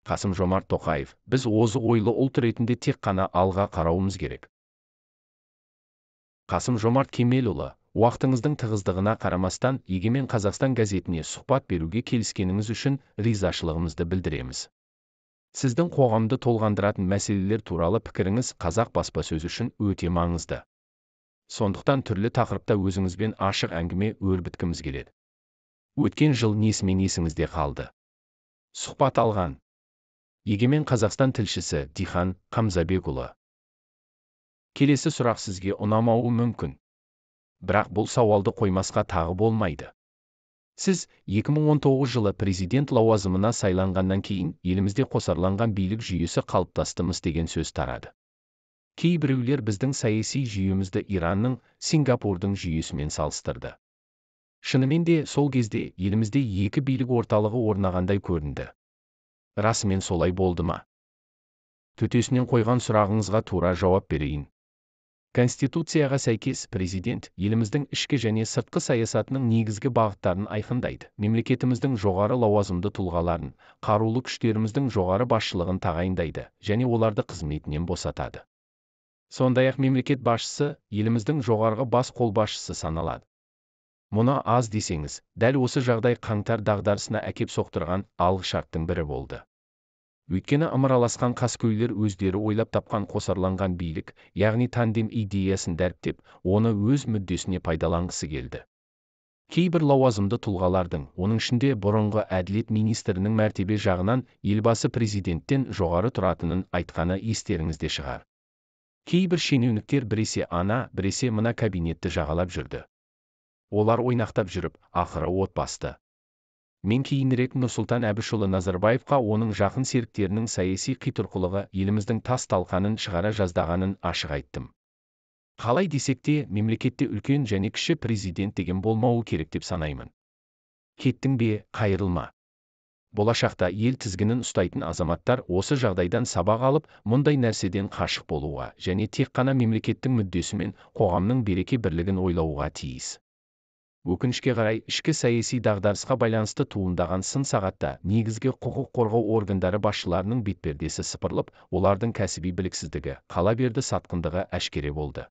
Қасым-Жомарт Тоқаев, біз озық ойлы ұлт ретінде тек қана алға қарауымыз керек. Қасым-Жомарт Кемелұлы, уақытыңыздың тығыздығына қарамастан Егемен Қазақстан газетіне сұхбат беруге келіскеніңіз үшін ризашылығымызды білдіреміз. Сіздің қоғамды толғандыратын мәселелер туралы пікіріңіз қазақ баспасөзі үшін өте маңызды. Сондықтан түрлі тақырыпта өзіңізбен ашық әңгіме өрбіткіміз келеді. Өткен жыл несімен есіңізде қалды? Сұхбат алған Егемен Қазақстан тілшісі Дихан Қамзабекұлы. Келесі сұрақ сізге ұнамауы мүмкін. Бірақ бұл сауалды қоймасқа тағы болмайды. Сіз 2019 жылы президент лауазымына сайланғаннан кейін елімізде қосарланған билік жүйесі қалыптастымыз деген сөз тарады. Кейбіреулер біздің саяси жүйемізді Иранның, Сингапурдың жүйесімен салыстырды. Шынымен де сол кезде елімізде екі билік орталығы орнағандай көрінді. Расымен солай болды ма? Төтесінен қойған сұрағыңызға тура жауап берейін. Конституцияға сәйкес президент еліміздің ішкі және сыртқы саясатының негізгі бағыттарын айқындайды. Мемлекетіміздің жоғары лауазымды тұлғаларын, қарулы күштеріміздің жоғары басшылығын тағайындайды және оларды қызметінен босатады. Сондай-ақ мемлекет басшысы еліміздің жоғарғы бас қолбасшысы саналады. Мұны аз десеңіз, дәл осы жағдай қаңтар дағдарысына әкеп соқтырған алғышарттың бірі болды. Өйткені ымыраласқан қаскөйлер өздері ойлап тапқан қосарланған билік, яғни тандем идеясын дәріптеп, оны өз мүддесіне пайдаланғысы келді. Кейбір лауазымды тұлғалардың, оның ішінде бұрынғы әділет министрінің мәртебе жағынан елбасы президенттен жоғары тұратынын айтқаны естеріңізде шығар. Кейбір шенеуніктер біресе ана, біресе мына кабинетті жағалап жүрді. Олар ойнақтап жүріп, ақыры от басты. Мен кейінірек Нұрсұлтан Әбішұлы Назарбаевқа оның жақын серіктерінің саяси қитұрқылығы еліміздің тас талқанын шығара жаздағанын ашық айттым. Қалай десек те, мемлекетте үлкен және кіші президент деген болмауы керек деп санаймын. Кеттің бе, қайырылма. Болашақта ел тізгінін ұстайтын азаматтар осы жағдайдан сабақ алып, мұндай нәрседен қашық болуға және тек қана мемлекеттің мүддесі мен қоғамның береке бірлігін ойлауға тиіс. Өкінішке қарай, ішкі саяси дағдарысқа байланысты туындаған сын сағатта негізгі құқық қорғау органдары басшыларының бетпердесі сыпырылып, олардың кәсіби біліксіздігі, қала берді сатқындығы әшкере болды.